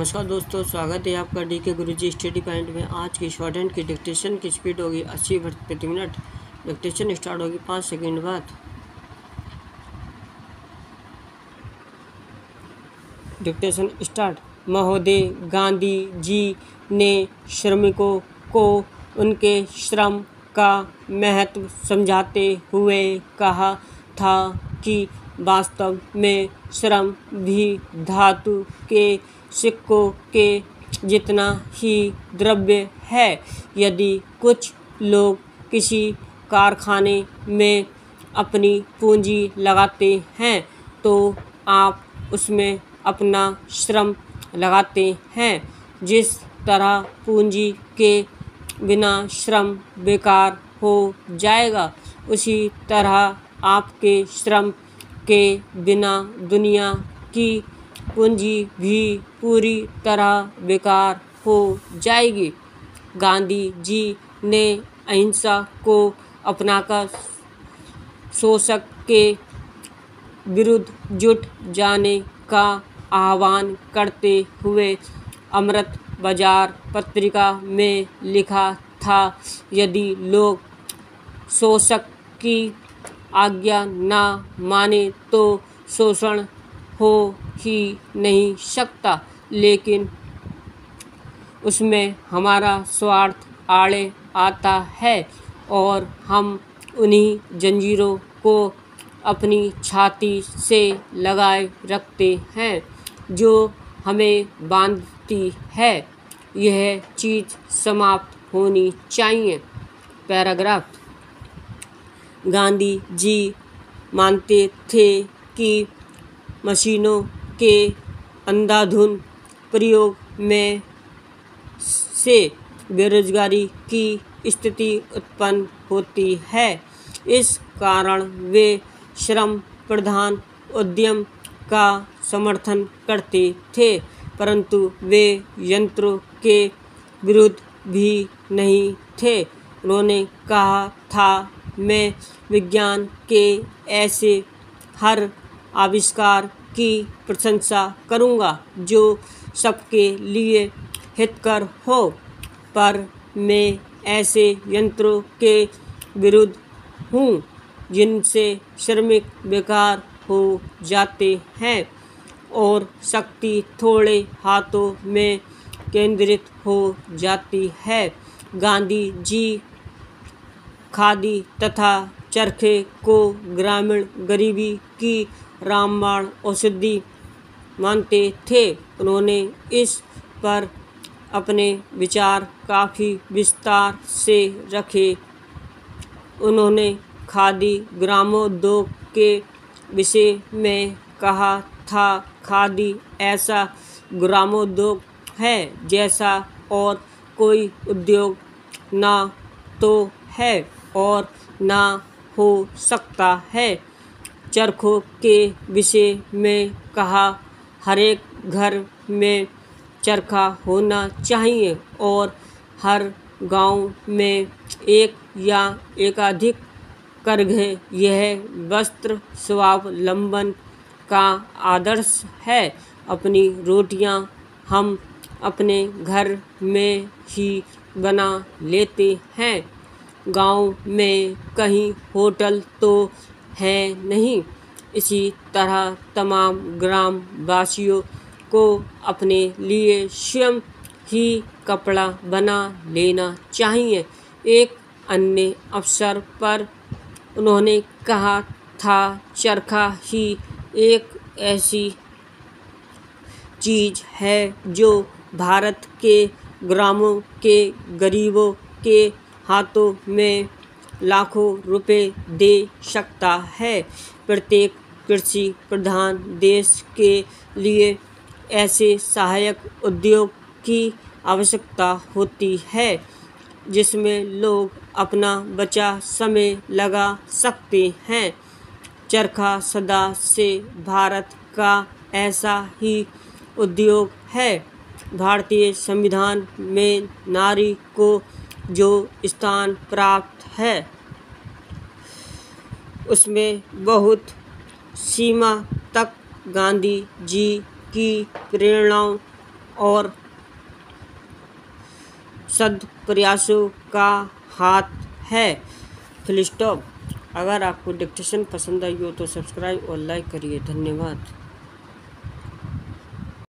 नमस्कार दोस्तों, स्वागत है आपका डी के गुरुजी स्टडी पॉइंट में। आज की शॉर्ट हैंड की डिक्टेशन की स्पीड होगी 80 वर्ड प्रति मिनट। डिक्टेशन स्टार्ट होगी 5 सेकंड बाद। Dictation start. महोदय, गांधी जी ने श्रमिकों को उनके श्रम का महत्व समझाते हुए कहा था कि वास्तव में श्रम भी धातु के सिक्कों के जितना ही द्रव्य है। यदि कुछ लोग किसी कारखाने में अपनी पूंजी लगाते हैं तो आप उसमें अपना श्रम लगाते हैं। जिस तरह पूंजी के बिना श्रम बेकार हो जाएगा, उसी तरह आपके श्रम के बिना दुनिया की पूंजी भी पूरी तरह बेकार हो जाएगी। गांधी जी ने अहिंसा को अपनाकर शोषक के विरुद्ध जुट जाने का आह्वान करते हुए अमृत बाजार पत्रिका में लिखा था, यदि लोग शोषक की आज्ञा ना माने तो शोषण हो ही नहीं सकता, लेकिन उसमें हमारा स्वार्थ आड़े आता है और हम उन्हीं जंजीरों को अपनी छाती से लगाए रखते हैं जो हमें बांधती है। यह चीज़ समाप्त होनी चाहिए। पैराग्राफ। गांधी जी मानते थे कि मशीनों के अंधाधुंध प्रयोग में से बेरोजगारी की स्थिति उत्पन्न होती है। इस कारण वे श्रम प्रधान उद्यम का समर्थन करते थे, परंतु वे यंत्रों के विरुद्ध भी नहीं थे। उन्होंने कहा था, मैं विज्ञान के ऐसे हर आविष्कार की प्रशंसा करूंगा जो सबके लिए हितकर हो, पर मैं ऐसे यंत्रों के विरुद्ध हूँ जिनसे श्रमिक बेकार हो जाते हैं और शक्ति थोड़े हाथों में केंद्रित हो जाती है। गांधी जी खादी तथा चरखे को ग्रामीण गरीबी की रामबाण औषधि मानते थे। उन्होंने इस पर अपने विचार काफ़ी विस्तार से रखे। उन्होंने खादी ग्रामोद्योग के विषय में कहा था, खादी ऐसा ग्रामोद्योग है जैसा और कोई उद्योग ना तो है और ना हो सकता है। चरखों के विषय में कहा, हरेक घर में चरखा होना चाहिए और हर गांव में एक या एकाधिक करघे। यह वस्त्र स्वावलंबन का आदर्श है। अपनी रोटियां हम अपने घर में ही बना लेते हैं। गांव में कहीं होटल तो है नहीं। इसी तरह तमाम ग्राम वासियों को अपने लिए स्वयं ही कपड़ा बना लेना चाहिए। एक अन्य अवसर पर उन्होंने कहा था, चरखा ही एक ऐसी चीज़ है जो भारत के ग्रामों के गरीबों के हाथों में लाखों रुपए दे सकता है। प्रत्येक कृषि प्रधान देश के लिए ऐसे सहायक उद्योग की आवश्यकता होती है जिसमें लोग अपना बचा समय लगा सकते हैं। चरखा सदा से भारत का ऐसा ही उद्योग है। भारतीय संविधान में नारी को जो स्थान प्राप्त है उसमें बहुत सीमा तक गांधी जी की प्रेरणाओं और सद्प्रयासों का हाथ है। Full stop. अगर आपको डिक्टेशन पसंद आई हो तो सब्सक्राइब और लाइक करिए। धन्यवाद।